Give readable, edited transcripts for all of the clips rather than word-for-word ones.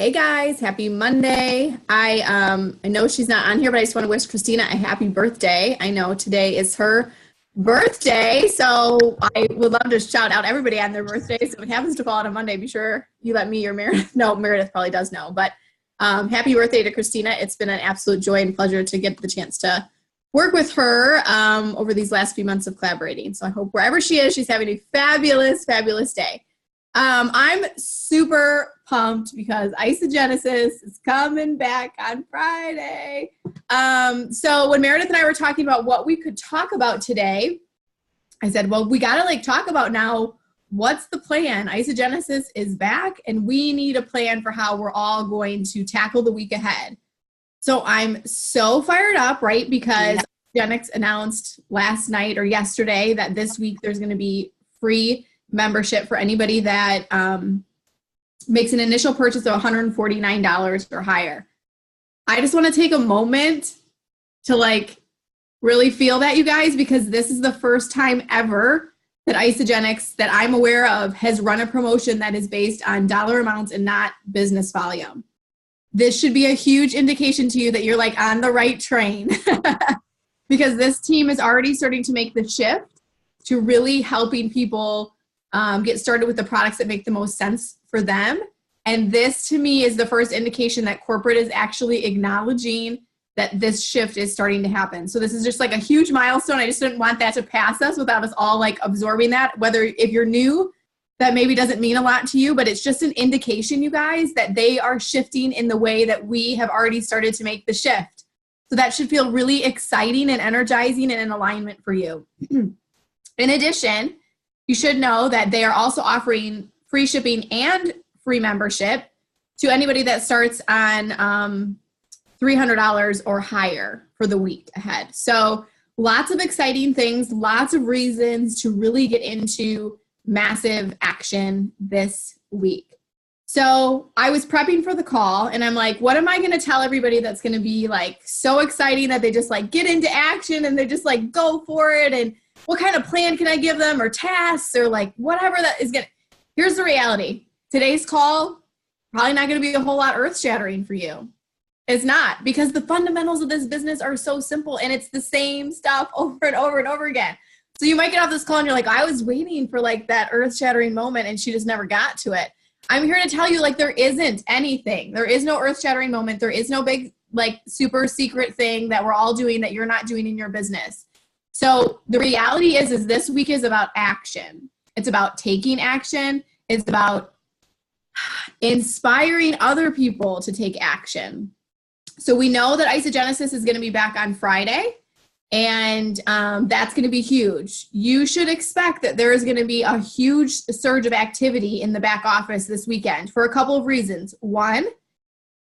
Hey guys, happy Monday. I know she's not on here, but I just want to wish Christina a happy birthday. I know today is her birthday, so I would love to shout out everybody on their birthdays. If it happens to fall on a Monday, be sure you let me or Meredith know. Meredith probably does know, but happy birthday to Christina. It's been an absolute joy and pleasure to get the chance to work with her over these last few months of collaborating. So I hope wherever she is, she's having a fabulous, fabulous day. I'm super pumped because Isagenesis is coming back on Friday. So when Meredith and I were talking about what we could talk about today, I said, well, we got to talk about now, what's the plan? Isagenesis is back and we need a plan for how we're all going to tackle the week ahead. So I'm so fired up, right? Because Isagenesis announced last night or yesterday that this week there's going to be free membership for anybody that makes an initial purchase of $149 or higher. I just want to take a moment to really feel that, you guys, because this is the first time ever that Isagenesis that I'm aware of has run a promotion that is based on dollar amounts and not business volume. This should be a huge indication to you that you're on the right train because this team is already starting to make the shift to really helping people get started with the products that make the most sense for them. And this, to me, is the first indication that corporate is actually acknowledging that this shift is starting to happen. So this is just a huge milestone. I just didn't want that to pass us without us all absorbing that. Whether if you're new, that maybe doesn't mean a lot to you, but it's just an indication, you guys, that they are shifting in the way that we have already started to make the shift. So that should feel really exciting and energizing and in alignment for you. In addition, you should know that they are also offering free shipping and free membership to anybody that starts on $300 or higher for the week ahead. So lots of exciting things, lots of reasons to really get into massive action this week. So I was prepping for the call and I'm like, what am I going to tell everybody that's going to be so exciting that they just get into action and they just go for it? And what kind of plan can I give them or tasks or whatever that is going to. Here's the reality. Today's call, probably not going to be a whole lot earth shattering for you. It's not, because the fundamentals of this business are so simple and it's the same stuff over and over and over again. So you might get off this call and you're I was waiting for that earth shattering moment and she just never got to it. I'm here to tell you there isn't anything. There is no earth shattering moment. There is no big super secret thing that we're all doing that you're not doing in your business. So the reality is this week is about action. It's about taking action. It's about inspiring other people to take action. So we know that Isagenesis is going to be back on Friday, and that's going to be huge. You should expect that there is going to be a huge surge of activity in the back office this weekend for a couple of reasons. One,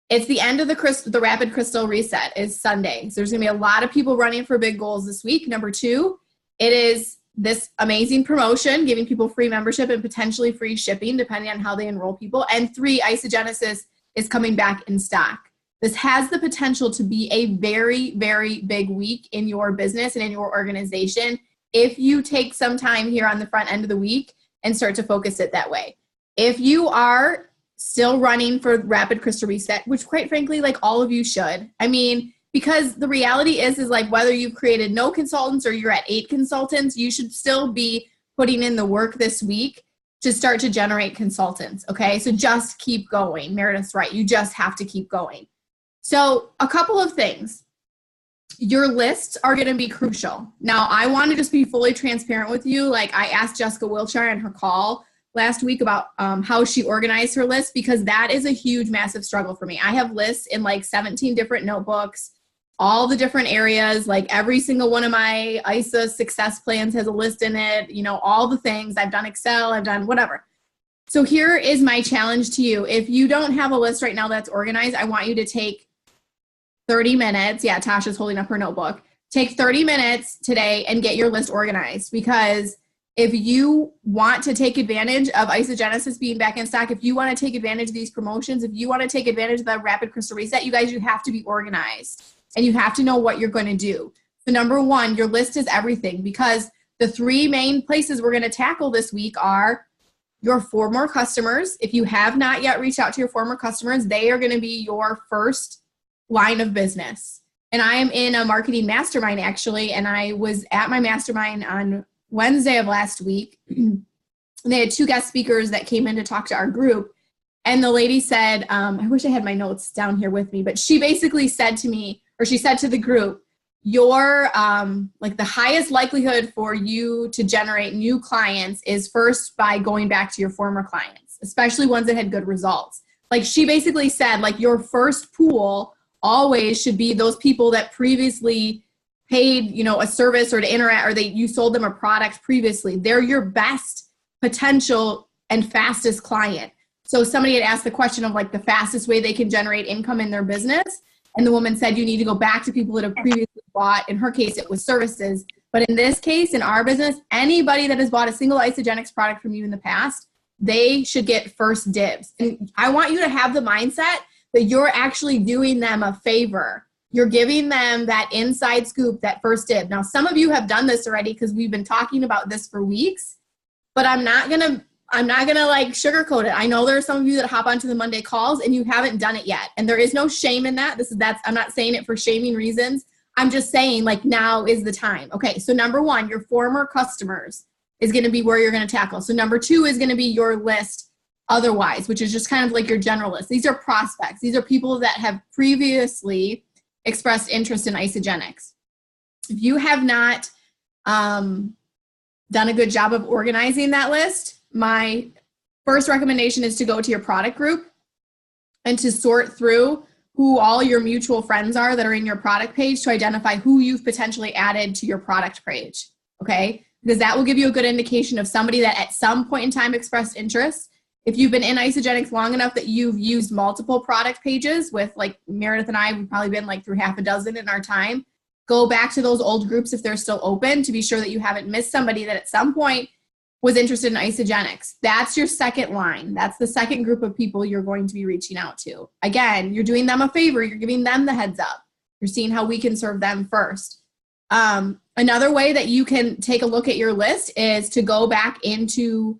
it's the end of the Rapid Crystal Reset is Sunday. So there's going to be a lot of people running for big goals this week. Number two, it is this amazing promotion, giving people free membership and potentially free shipping, depending on how they enroll people. And three, Isagenesis is coming back in stock. This has the potential to be a very, very big week in your business and in your organization if you take some time here on the front end of the week and start to focus it that way. If you are still running for Rapid Crystal Reset, which quite frankly, all of you should. I mean, because the reality is whether you've created no consultants or you're at 8 consultants, you should still be putting in the work this week to start to generate consultants, okay? So just keep going. Meredith's right. You just have to keep going. So a couple of things. Your lists are going to be crucial. Now, I want to just be fully transparent with you. I asked Jessica Wilshire on her call last week about how she organized her list, because that is a huge, massive struggle for me. I have lists in 17 different notebooks, all the different areas, every single one of my ISA success plans has a list in it, all the things. I've done Excel, I've done whatever. So here is my challenge to you. If you don't have a list right now that's organized, I want you to take 30 minutes. Yeah, Tasha's holding up her notebook. Take 30 minutes today and get your list organized, because if you want to take advantage of Isagenesis being back in stock, if you want to take advantage of these promotions, if you want to take advantage of the Rapid Crystal Reset, you guys, you have to be organized and you have to know what you're going to do. So number one, your list is everything, because the 3 main places we're going to tackle this week are your former customers. If you have not yet reached out to your former customers, they are going to be your first line of business. And I am in a marketing mastermind actually, and I was at my mastermind on Wednesday of last week. They had 2 guest speakers that came in to talk to our group. And the lady said, I wish I had my notes down here with me, but she basically said to me, or she said to the group, your like the highest likelihood for you to generate new clients is first by going back to your former clients, especially ones that had good results. Like she basically said, like your first pool always should be those people that previously paid, you know, a service or to interact, or you sold them a product previously. They're your best potential and fastest client. So somebody had asked the question of like the fastest way they can generate income in their business. And the woman said, you need to go back to people that have previously bought. In her case, it was services. But in this case, in our business, anybody that has bought a single Isagenesis product from you in the past, they should get first dibs. And I want you to have the mindset that you're actually doing them a favor. You're giving them that inside scoop, that first dib. Now, some of you have done this already because we've been talking about this for weeks, but I'm not gonna like sugarcoat it. I know there are some of you that hop onto the Monday calls and you haven't done it yet. And there is no shame in that. I'm not saying it for shaming reasons. I'm just saying like now is the time. Okay, so number 1, your former customers is gonna be where you're gonna tackle. So number 2 is gonna be your list otherwise, which is just kind of like your general list. These are prospects. These are people that have previously expressed interest in Isagenesis. If you have not done a good job of organizing that list, my first recommendation is to go to your product group and to sort through who all your mutual friends are that are in your product page to identify who you've potentially added to your product page, okay? Because that will give you a good indication of somebody that at some point in time expressed interest. If you've been in Isagenesis long enough that you've used multiple product pages with like Meredith and I, we've probably been like through half a dozen in our time, go back to those old groups if they're still open to be sure that you haven't missed somebody that at some point was interested in Isagenesis. That's your second line. That's the second group of people you're going to be reaching out to. Again, you're doing them a favor. You're giving them the heads up. You're seeing how we can serve them first. Another way that you can take a look at your list is to go back into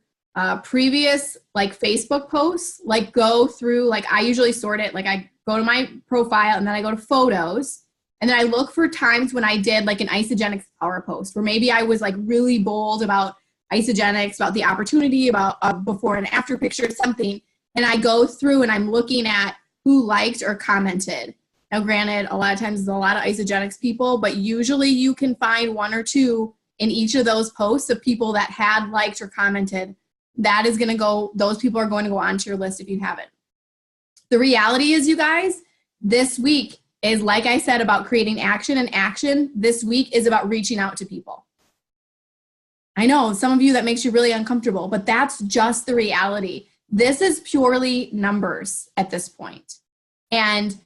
previous like Facebook posts, like go through, like I usually sort it, like I go to my profile and then I go to photos and then I look for times when I did like an Isagenesis power post where maybe I was like really bold about Isagenesis, about the opportunity, about a before and after picture, something. And I go through and I'm looking at who liked or commented. Now, granted, a lot of times there's a lot of Isagenesis people, but usually you can find 1 or 2 in each of those posts of people that had liked or commented. That is going to go, those people are going to go onto your list if you haven't. The reality is, you guys, this week is, like I said, about creating action, and action this week is about reaching out to people. I know some of you that makes you really uncomfortable, but that's just the reality. This is purely numbers at this point. And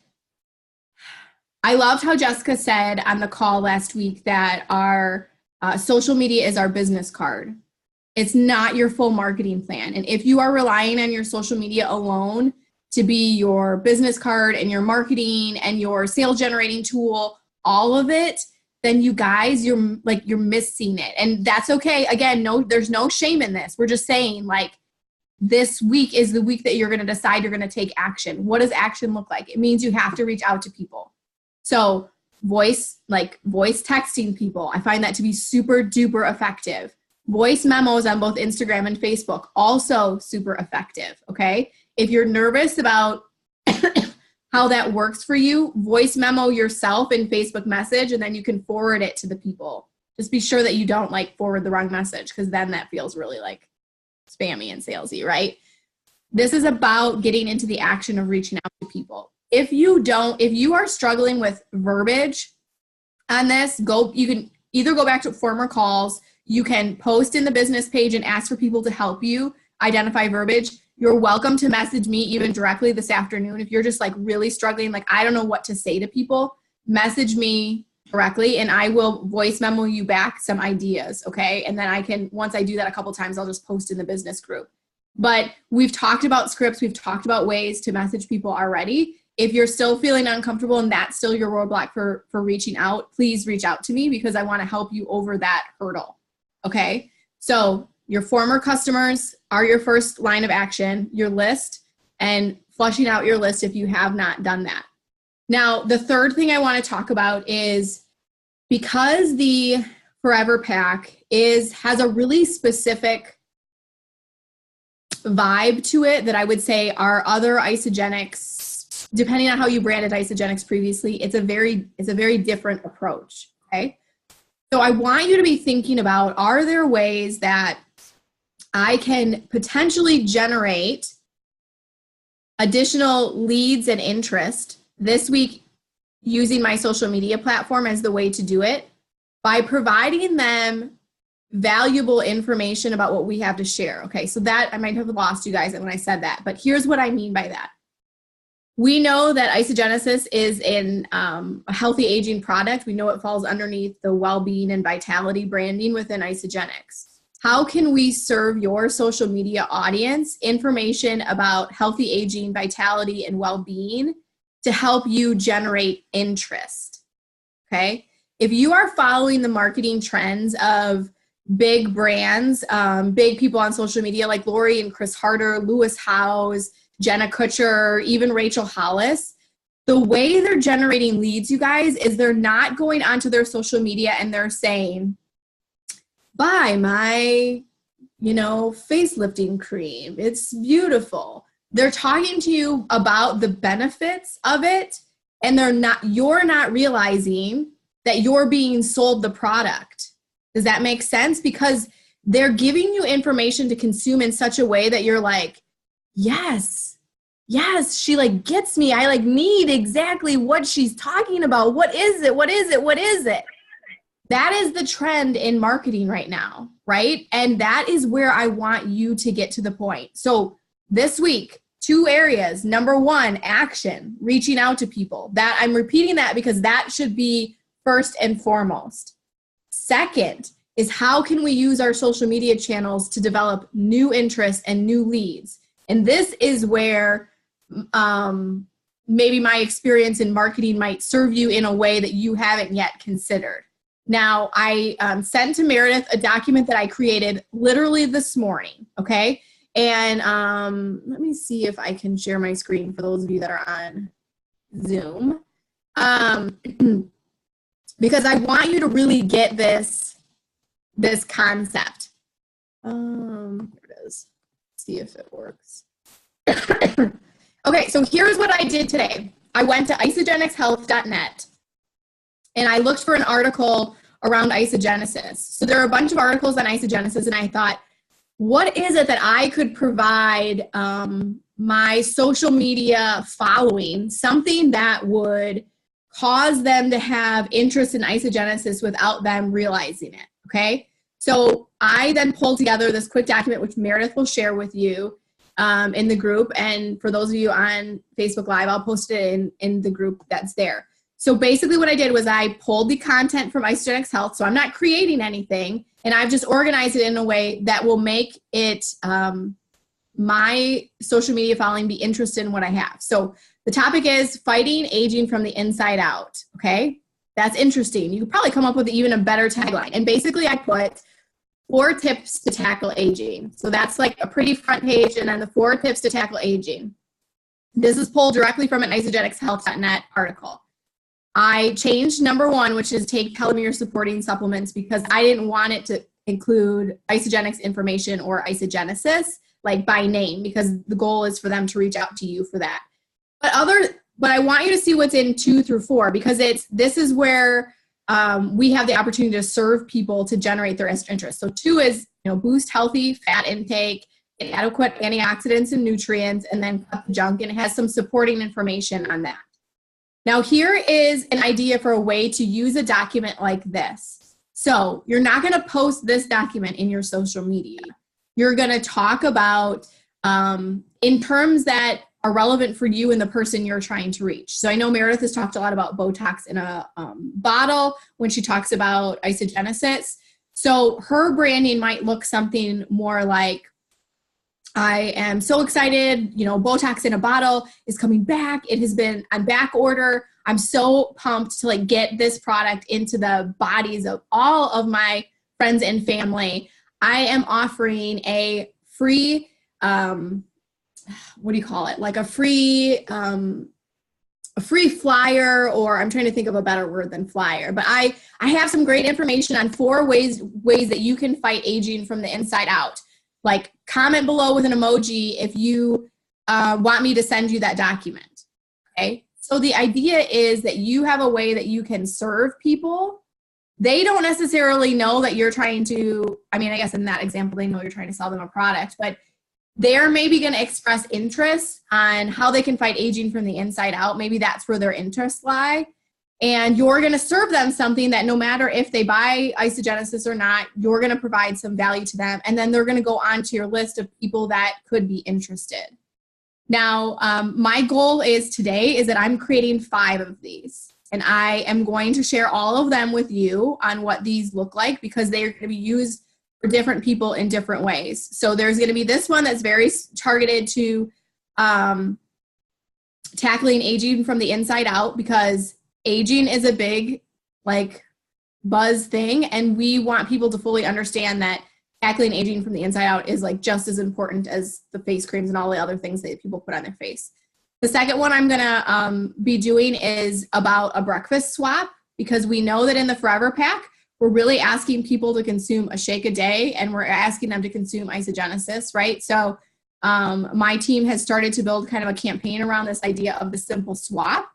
I loved how Jessica said on the call last week that our social media is our business card. It's not your full marketing plan. And if you are relying on your social media alone to be your business card and your marketing and your sales generating tool, all of it, then you guys, you're missing it. And that's okay. Again, there's no shame in this. We're just saying like this week is the week that you're going to decide you're going to take action. What does action look like? It means you have to reach out to people. So voice texting people, I find that to be super duper effective. Voice memos on both Instagram and Facebook, also super effective, okay? If you're nervous about how that works for you, voice memo yourself in Facebook message, and then you can forward it to the people. Just be sure that you don't like forward the wrong message, because then that feels really like spammy and salesy, right? This is about getting into the action of reaching out to people. If you are struggling with verbiage on this, you can either go back to former calls. You can post in the business page and ask for people to help you identify verbiage. You're welcome to message me even directly this afternoon. If you're just like really struggling, like I don't know what to say to people, message me directly and I will voice memo you back some ideas, okay? And then once I do that a couple times, I'll just post in the business group. But we've talked about scripts. We've talked about ways to message people already. If you're still feeling uncomfortable and that's still your roadblock for reaching out, please reach out to me because I want to help you over that hurdle. Okay, so your former customers are your first line of action, your list, and flushing out your list if you have not done that. Now, the third thing I want to talk about is because the Forever Pack has a really specific vibe to it that I would say our other Isagenex, depending on how you branded Isagenex previously, it's a very different approach, okay? So I want you to be thinking about, are there ways that I can potentially generate additional leads and interest this week using my social media platform as the way to do it by providing them valuable information about what we have to share. Okay, so that I might have lost you guys when I said that, but here's what I mean by that. We know that Isagenesis is a healthy aging product. We know it falls underneath the well-being and vitality branding within Isagenex. How can we serve your social media audience information about healthy aging, vitality, and well-being to help you generate interest? Okay, if you are following the marketing trends of big brands, big people on social media like Lori and Chris Harder, Lewis Howes, Jenna Kutcher, even Rachel Hollis, the way they're generating leads, you guys, is they're not going onto their social media and they're saying, buy my, facelifting cream. It's beautiful. They're talking to you about the benefits of it, and you're not realizing that you're being sold the product. Does that make sense? Because they're giving you information to consume in such a way that you're like, yes, she gets me. I need exactly what she's talking about. What is it? That is the trend in marketing right now, right? And that is where I want you to get to the point. So this week, 2 areas. Number 1, action, reaching out to people. That I'm repeating that because that should be first and foremost. Second is, how can we use our social media channels to develop new interests and new leads? And this is where maybe my experience in marketing might serve you in a way that you haven't yet considered. Now, I sent to Meredith a document that I created literally this morning, okay? And let me see if I can share my screen for those of you that are on Zoom. Because I want you to really get this concept. Here it is. See if it works. Okay, so here's what I did today. I went to isagenexhealth.net and I looked for an article around Isagenesis. So there are a bunch of articles on Isagenesis, and I thought, what is it that I could provide my social media following, something that would cause them to have interest in Isagenesis without them realizing it, okay? So I then pulled together this quick document, which Meredith will share with you in the group. And for those of you on Facebook Live, I'll post it in the group that's there. So basically what I did was I pulled the content from Isagenex Health. So I'm not creating anything, and I've just organized it in a way that will make it my social media following be interested in what I have. So the topic is fighting aging from the inside out, okay? That's interesting. You could probably come up with even a better tagline. And basically I put 4 tips to tackle aging. So that's like a pretty front page, and then the 4 tips to tackle aging. This is pulled directly from an isagenexhealth.net article. I changed number 1, which is take telomere supporting supplements, because I didn't want it to include Isagenex information or Isagenesis, like by name, because the goal is for them to reach out to you for that. But I want you to see what's in 2 through 4, because this is where we have the opportunity to serve people to generate their interest. So 2 is, boost healthy fat intake, get adequate antioxidants and nutrients, and then cut the junk, and it has some supporting information on that. Now, here is an idea for a way to use a document like this. So you're not going to post this document in your social media. You're going to talk about in terms that are relevant for you and the person you're trying to reach. So I know Meredith has talked a lot about Botox in a bottle when she talks about Isagenesis. So her branding might look something more like, I am so excited, Botox in a bottle is coming back. It has been on back order. I'm so pumped to get this product into the bodies of all of my friends and family. I am offering a free, what do you call it? Like a free flyer, or I'm trying to think of a better word than flyer, but I have some great information on 4 ways that you can fight aging from the inside out. Like, comment below with an emoji if you want me to send you that document. Okay. So the idea is that you have a way that you can serve people. They don't necessarily know that you're trying to, I mean, I guess in that example, they know you're trying to sell them a product, but they're maybe going to express interest on how they can fight aging from the inside out. Maybe that's where their interests lie. And you're going to serve them something that no matter if they buy Isagenesis or not, you're going to provide some value to them. And then they're going to go onto your list of people that could be interested. Now, my goal today is that I'm creating 5 of these. And I am going to share all of them with you on what these look like, because they are going to be used for different people in different ways. So there's going to be this one that's very targeted to tackling aging from the inside out, because aging is a big buzz thing, and we want people to fully understand that tackling aging from the inside out is just as important as the face creams and all the other things that people put on their face. The second one I'm gonna be doing is about a breakfast swap, because we know that in the Forever Pack, we're really asking people to consume a shake a day, and we're asking them to consume Isagenesis, right? So my team has started to build kind of a campaign around this idea of the simple swap.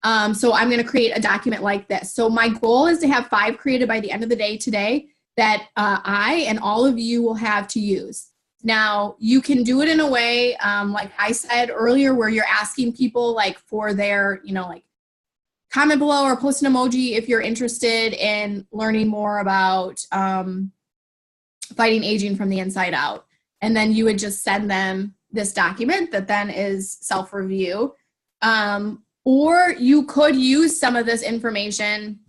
So I'm going to create a document like this. So my goal is to have 5 created by the end of the day today that I and all of you will have to use. Now, you can do it in a way, like I said earlier, where you're asking people for their, comment below or post an emoji if you're interested in learning more about fighting aging from the inside out. And then you would just send them this document that then is self-review. Or you could use some of this information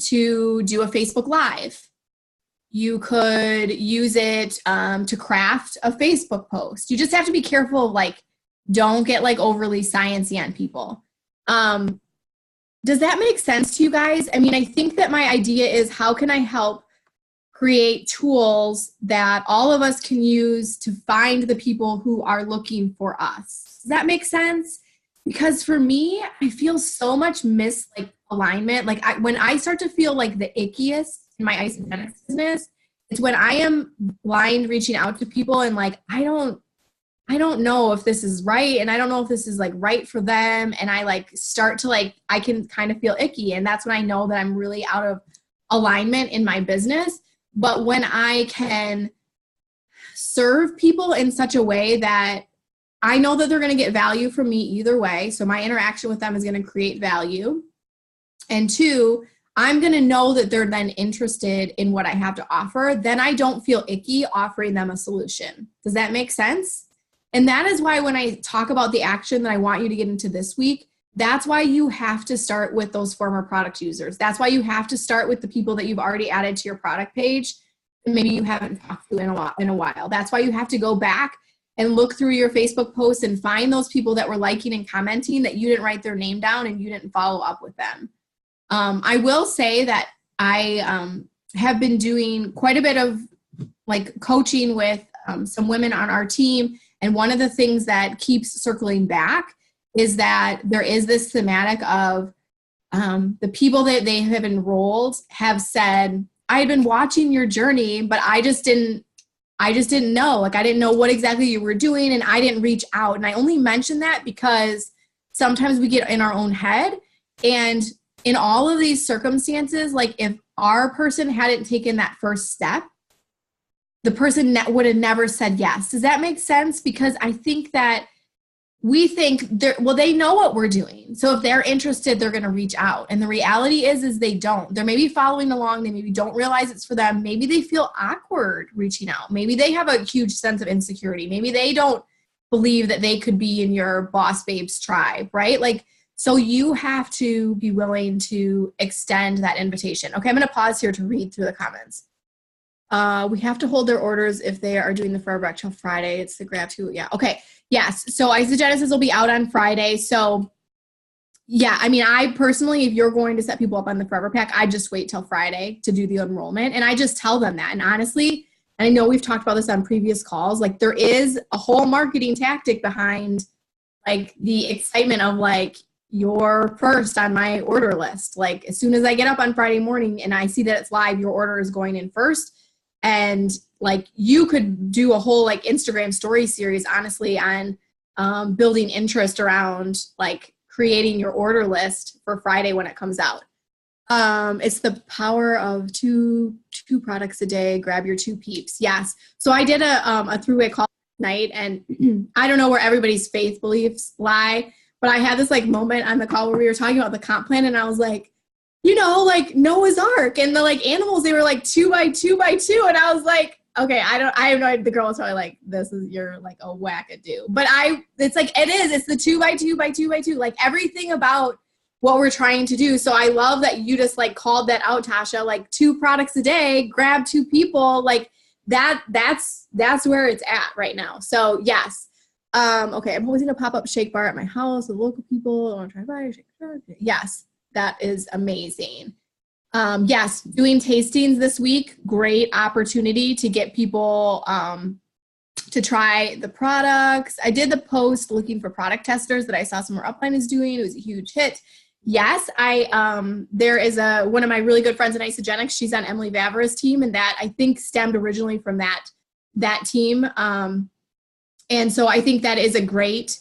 to do a Facebook Live. You could use it to craft a Facebook post. You just have to be careful of don't get overly sciencey on people. Does that make sense to you guys? I mean, I think that my idea is, how can I help create tools that all of us can use to find the people who are looking for us? Does that make sense? Because for me, I feel so much misalignment. When I start to feel the ickiest in my Isagenesis business, it's when I am blind reaching out to people and I don't know if this is right, and I don't know if this is right for them, and I start to I can kind of feel icky, and that's when I know that I'm really out of alignment in my business. But when I can serve people in such a way that I know that they're going to get value from me either way, so my interaction with them is going to create value, and 2, I'm going to know that they're then interested in what I have to offer, then I don't feel icky offering them a solution. Does that make sense? And that is why when I talk about the action that I want you to get into this week, that's why you have to start with those former product users. That's why you have to start with the people that you've already added to your product page and maybe you haven't talked to in a while. That's why you have to go back and look through your Facebook posts and find those people that were liking and commenting that you didn't write their name down and you didn't follow up with them. I will say that I have been doing quite a bit of coaching with some women on our team. And one of the things that keeps circling back is that there is this thematic of the people that they have enrolled have said, I had been watching your journey, but I just didn't know. I didn't know what exactly you were doing, and I didn't reach out. And I only mention that because sometimes we get in our own head. And in all of these circumstances, if our person hadn't taken that first step, the person would have never said yes. Does that make sense? Because I think that we think they know what we're doing. So if they're interested, they're going to reach out. And the reality is they don't. They're maybe following along. They maybe don't realize it's for them. Maybe they feel awkward reaching out. Maybe they have a huge sense of insecurity. Maybe they don't believe that they could be in your boss babes tribe, right? So you have to be willing to extend that invitation. Okay, I'm going to pause here to read through the comments. We have to hold their orders if they are doing the Forever Back till Friday. It's the grab too. Yeah. Okay. Yes. So Isagenesis will be out on Friday. So yeah, I mean, I personally, if you're going to set people up on the Forever Pack, I just wait till Friday to do the enrollment. And I just tell them that. And honestly, and I know we've talked about this on previous calls, like there is a whole marketing tactic behind like the excitement of like you're first on my order list. Like as soon as I get up on Friday morning and I see that it's live, your order is going in first. And like you could do a whole like Instagram story series, honestly, on building interest around like creating your order list for Friday when it comes out. It's the power of two products a day. Grab your 2 peeps. Yes. So I did a three-way call night, and I don't know where everybody's faith beliefs lie, but I had this like moment on the call where we were talking about the comp plan, and I was like, you know, like Noah's Ark and the like animals, they were like 2 by 2 by 2. And I was like, okay, I have no idea. The girl was probably like, this is, you're like a wackadoo. But it's like, it's the 2 by 2 by 2 by 2, like everything about what we're trying to do. So I love that you just like called that out, Tasha, like 2 products a day, grab 2 people, like that's where it's at right now. So yes. Okay, I'm hosting a pop-up shake bar at my house with local people. I want to try to buy a shake bar. Yes, that is amazing. Yes, doing tastings this week, great opportunity to get people to try the products. I did the post looking for product testers that I saw Summer Upline is doing. It was a huge hit. Yes, there is one of my really good friends in Isagenesis. She's on Emily Vavra's team, and that I think stemmed originally from that team. And so I think that is a great,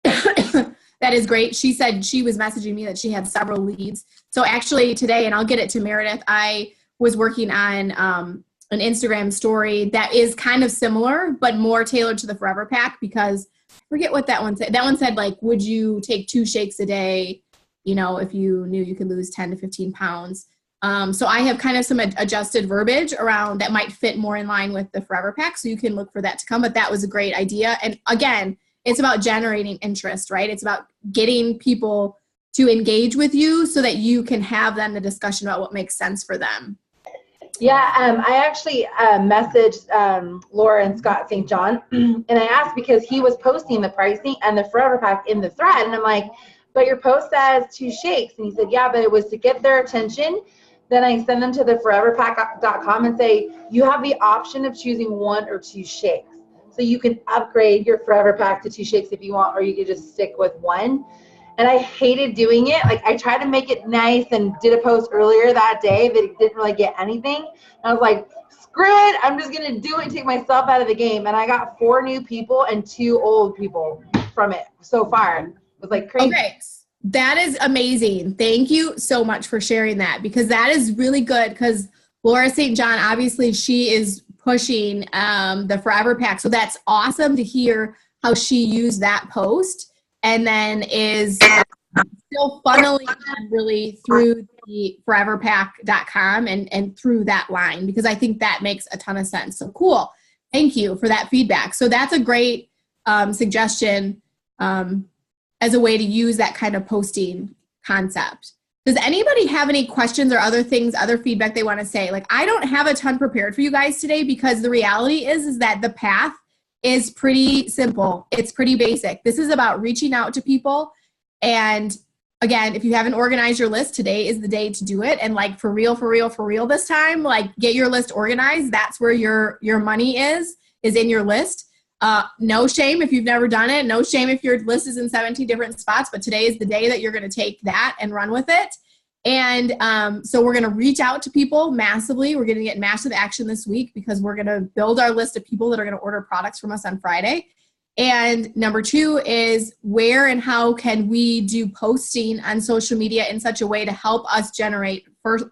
that is great. She said she was messaging me that she had several leads. So actually today, and I'll get it to Meredith, I was working on an Instagram story that is kind of similar, but more tailored to the Forever Pack, because I forget what that one said. That one said, like, would you take 2 shakes a day, you know, if you knew you could lose 10 to 15 pounds. So I have kind of some adjusted verbiage around that might fit more in line with the Forever Pack. So you can look for that to come, but that was a great idea. And again, it's about generating interest, right? It's about getting people to engage with you so that you can have then the discussion about what makes sense for them. Yeah, I actually messaged Laura and Scott St. John, and I asked because he was posting the pricing and the Forever Pack in the thread, and I'm like, but your post says 2 shakes, and he said, yeah, but it was to get their attention. Then I send them to the foreverpack.com and say, you have the option of choosing 1 or 2 shakes. So you can upgrade your Forever Pack to 2 shakes if you want, or you could just stick with 1. And I hated doing it. Like I tried to make it nice and did a post earlier that day, but it didn't really get anything. And I was like, screw it. I'm just going to do it and take myself out of the game. And I got 4 new people and 2 old people from it so far. It was like crazy. Okay. That is amazing. Thank you so much for sharing that, because that is really good, because Laura St. John, obviously she is pushing the Forever Pack. So that's awesome to hear how she used that post and then is still funneling them really through the foreverpack.com and through that line, because I think that makes a ton of sense. So cool. Thank you for that feedback. So that's a great suggestion as a way to use that kind of posting concept. Does anybody have any questions or other things, other feedback they want to say? Like, I don't have a ton prepared for you guys today, because the reality is that the path is pretty simple. It's pretty basic. This is about reaching out to people. And again, if you haven't organized your list, today is the day to do it. And like for real this time, like get your list organized. That's where your money is in your list. No shame if you've never done it. No shame if your list is in 17 different spots, but today is the day that you're going to take that and run with it. And so we're going to reach out to people massively. We're going to get massive action this week, because we're going to build our list of people that are going to order products from us on Friday. And number 2 is, where and how can we do posting on social media in such a way to help us generate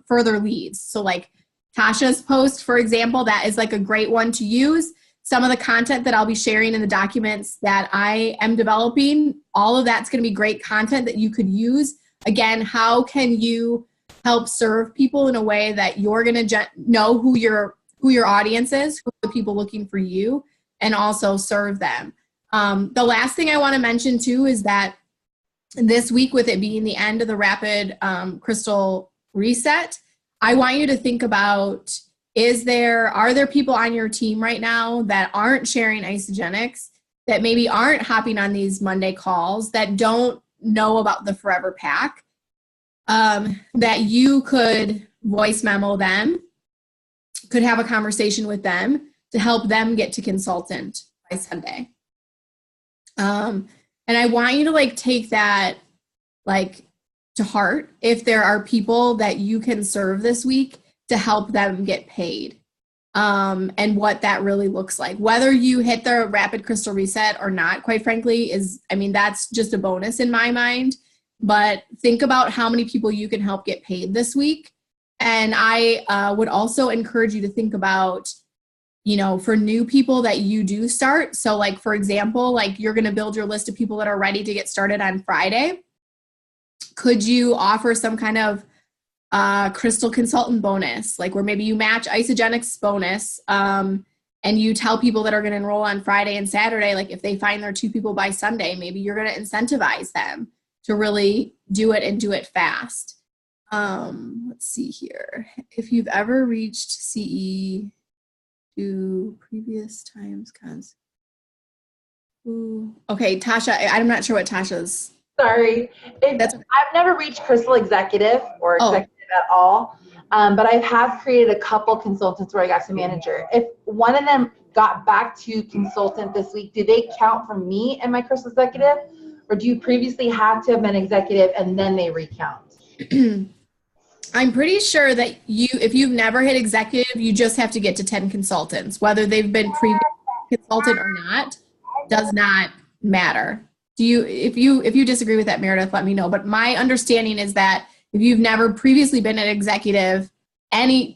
further leads? So like Tasha's post, for example, that is like a great one to use. Some of the content that I'll be sharing in the documents that I am developing, all of that's going to be great content that you could use. Again, how can you help serve people in a way that you're going to know who your audience is, who are the people looking for you, and also serve them. The last thing I want to mention too is that this week, with it being the end of the Rapid Crystal Reset, I want you to think about, are there people on your team right now that aren't sharing Isagenesis, that maybe aren't hopping on these Monday calls, that don't know about the Forever Pack, that you could voice memo them could have a conversation with them to help them get to consultant by Sunday. And I want you to like take that like to heart if there are people that you can serve this week to help them get paid. And what that really looks like. Whether you hit the rapid crystal reset or not, quite frankly, that's just a bonus in my mind. But think about how many people you can help get paid this week. And I would also encourage you to think about, for new people that you do start. So like, for example, like you're going to build your list of people that are ready to get started on Friday. Could you offer some kind of crystal consultant bonus, like where maybe you match Isagenesis bonus, and you tell people that are going to enroll on Friday and Saturday, like if they find their 2 people by Sunday, maybe you're going to incentivize them to really do it and do it fast. Let's see here. If you've ever reached CE to previous times, okay, Tasha, I'm not sure what Tasha's. Sorry. I've never reached crystal executive or executive at all, but I have created a couple consultants where I got to manager. If one of them got back to consultant this week, do they count for me and my crystal executive, or do you previously have to have been executive and then they recount? I'm pretty sure that if you've never hit executive, you just have to get to 10 consultants. Whether they've been previous consultant or not does not matter. If you disagree with that, Meredith, let me know. But my understanding is that if you've never previously been an executive,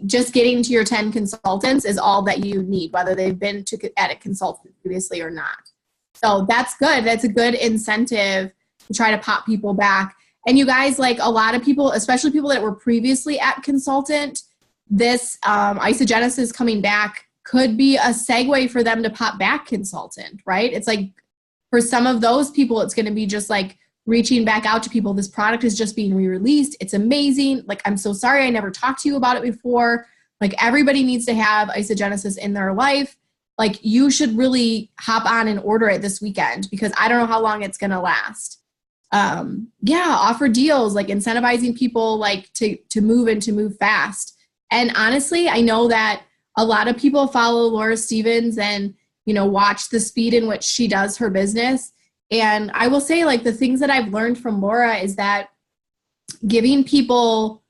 just getting to your 10 consultants is all that you need, whether they've been at a consultant previously or not. So that's good. That's a good incentive to try to pop people back. And you guys, like a lot of people, especially people that were previously at consultant, this Isagenesis coming back could be a segue for them to pop back consultant, right? It's like, for some of those people, it's going to be just like reaching back out to people. This product is just being re-released. It's amazing. Like, I'm so sorry I never talked to you about it before. Like, everybody needs to have Isagenesis in their life. Like, you should really hop on and order it this weekend because I don't know how long it's going to last. Offer deals, like incentivizing people like to move and to move fast. And honestly, I know that a lot of people follow Laura Stevens and watch the speed in which she does her business. And I will say, like, the things that I've learned from Laura is that giving people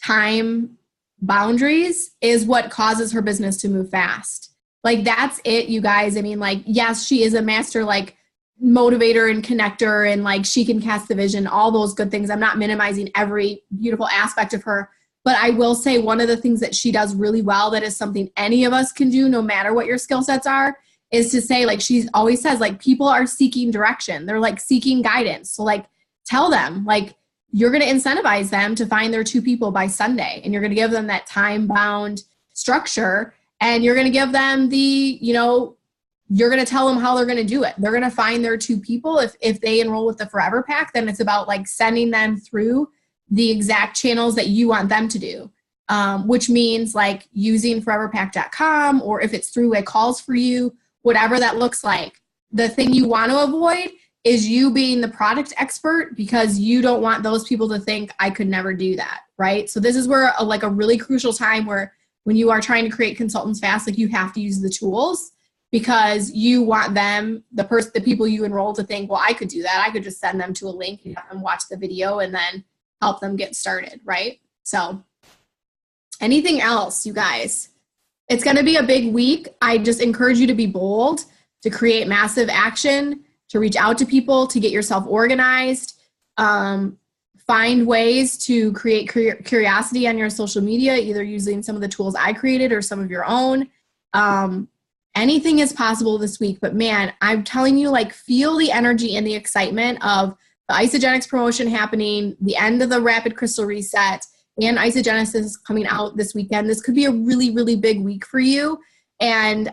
time boundaries is what causes her business to move fast. Like, that's it, you guys. I mean, like, yes, she is a master, like, motivator and connector, and like, she can cast the vision, all those good things. I'm not minimizing every beautiful aspect of her. But I will say one of the things that she does really well, that is something any of us can do, no matter what your skill sets are, is to say, like, she always says, like, people are seeking direction. They're like seeking guidance. So like, tell them, like, you're going to incentivize them to find their 2 people by Sunday, and you're going to give them that time bound structure, and you're going to give them you're going to tell them how they're going to do it. They're going to find their 2 people. If they enroll with the Forever Pack, then it's about like sending them through the exact channels that you want them to do, which means like using foreverpack.com, or if it's through a calls for you, whatever that looks like. The thing you want to avoid is you being the product expert, because you don't want those people to think I could never do that, right? So this is where a really crucial time where when you are trying to create consultants fast, like, you have to use the tools, because you want them, the people you enroll, to think, well, I could do that. I could just send them to a link and have them watch the video and then help them get started, right? So anything else, you guys? It's going to be a big week. I just encourage you to be bold, to create massive action, to reach out to people, to get yourself organized, find ways to create curiosity on your social media, either using some of the tools I created or some of your own. Anything is possible this week, but man, I'm telling you, like, feel the energy and the excitement of the Isagenesis promotion happening, the end of the Rapid Crystal Reset, and Isagenesis coming out this weekend. This could be a really, really big week for you. And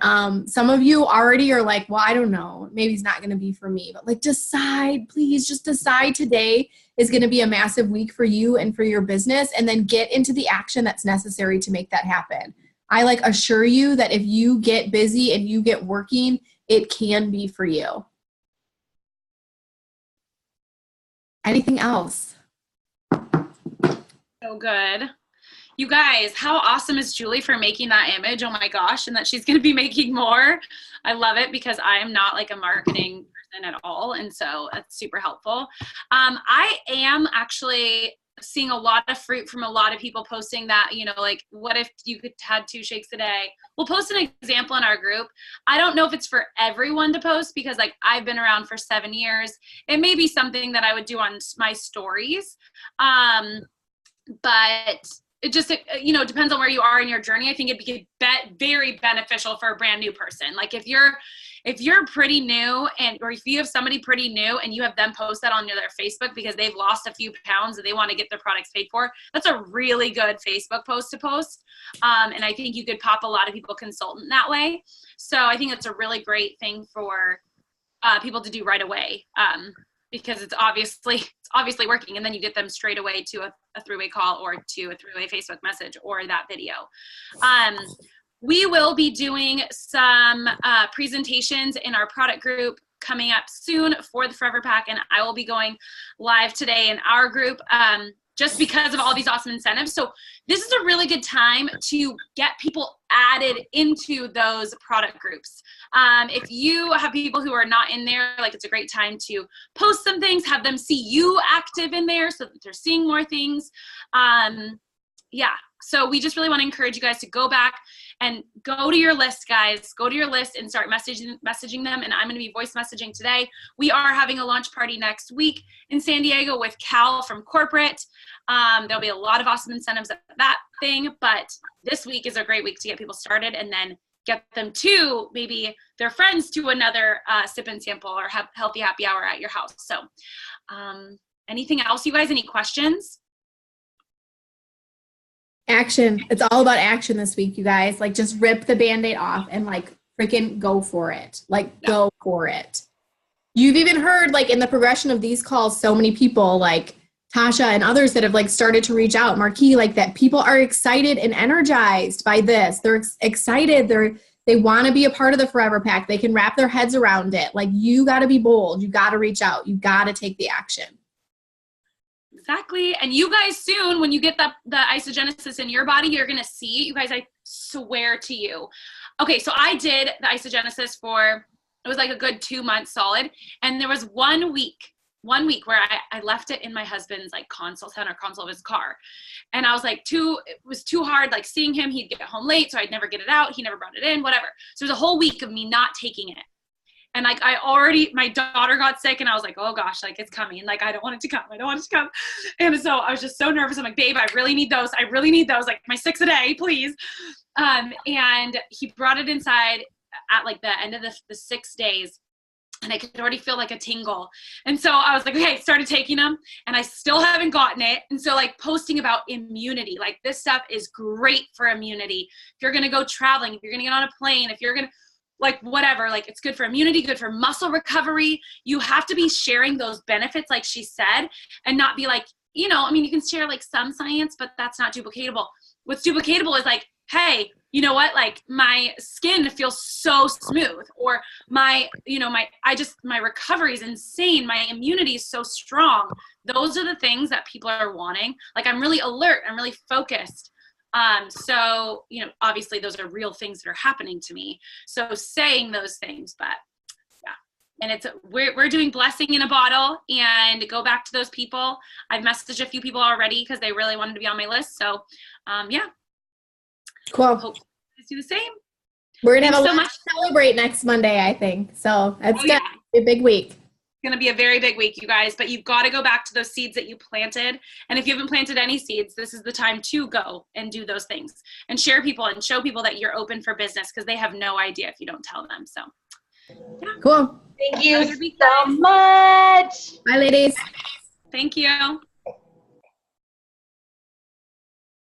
some of you already are like, well, I don't know, maybe it's not going to be for me. But like, decide, please, just decide today is going to be a massive week for you and for your business, and then get into the action that's necessary to make that happen. I assure you that if you get busy and you get working, it can be for you. Anything else? So good. You guys, how awesome is Julie for making that image? Oh my gosh. And that she's going to be making more. I love it because I am not like a marketing person at all. And so that's super helpful. I am actually seeing a lot of fruit from a lot of people posting that, you know, like, what if you could had 2 shakes a day? We'll post an example in our group. I don't know if it's for everyone to post because like I've been around for 7 years. It may be something that I would do on my stories. But it just, you know, depends on where you are in your journey. I think it'd be very beneficial for a brand new person. Like if you're pretty new or if you have somebody pretty new and you have them post that on their Facebook because they've lost a few pounds and they want to get their products paid for, that's a really good Facebook post to post. And I think you could pop a lot of people consultant that way. So I think that's a really great thing for people to do right away. Because it's obviously working, and then you get them straight away to a 3-way call or to a 3-way Facebook message or that video. We will be doing some presentations in our product group coming up soon for the Forever Pack, and I will be going live today in our group just because of all these awesome incentives. So this is a really good time to get people added into those product groups. If you have people who are not in there, like it's a great time to post some things, have them see you active in there so that they're seeing more things. Yeah, so we just really want to encourage you guys to go back and go to your list, guys. Go to your list and start messaging them. And I'm going to be voice messaging today. We are having a launch party next week in San Diego with Cal from corporate. There'll be a lot of awesome incentives at that thing. But this week is a great week to get people started and then get them to maybe their friends to another sip and sample or have healthy happy hour at your house. So anything else, you guys? Any questions? Action. It's all about action this week, you guys. Like, just rip the Band-Aid off and like freaking go for it. Like, go for it. You've even heard, like, in the progression of these calls, so many people like Tasha and others that have like started to reach out, Marquis, like that people are excited and energized by this. They're excited. They want to be a part of the Forever Pack. They can wrap their heads around it. Like, you got to be bold. You got to reach out. You got to take the action. Exactly. And you guys soon, when you get the Isagenesis in your body, you're going to see, you guys, I swear to you. Okay, so I did the Isagenesis it was like a good 2 months solid. And there was 1 week where I left it in my husband's like console of his car. And I was like, it was too hard, like seeing him, he'd get home late, so I'd never get it out. He never brought it in, whatever. So it was a whole week of me not taking it. And like, my daughter got sick and I was like, oh gosh, like it's coming. And like, I don't want it to come. And so I was just so nervous. I'm like, babe, I really need those. Like my 6 a day, please. And he brought it inside at like the end of the 6 days. And I could already feel like a tingle. And so I was like, okay, started taking them and I still haven't gotten it. And so like posting about immunity, like this stuff is great for immunity. If you're going to go traveling, if you're going to get on a plane, if you're going to, like whatever, like it's good for immunity, good for muscle recovery. You have to be sharing those benefits, like she said, and not be like, you know, I mean, you can share like some science, but that's not duplicatable. What's duplicatable is like, hey, you know what? Like my skin feels so smooth, or my recovery is insane. My immunity is so strong. Those are the things that people are wanting. Like I'm really alert. I'm really focused. So, you know, obviously those are real things that are happening to me. So saying those things, but yeah. And we're doing blessing in a bottle, and go back to those people. I've messaged a few people already because they really wanted to be on my list. So, yeah. Cool. Hope you guys do the same. We're going to have so a lot to celebrate next Monday, I think. So it's going to be a big week. It's going to be a very big week, you guys, but you've got to go back to those seeds that you planted. And if you haven't planted any seeds, this is the time to go and do those things and share people and show people that you're open for business, because they have no idea if you don't tell them. So yeah. Cool. Thank you so much. Bye, ladies. Thank you.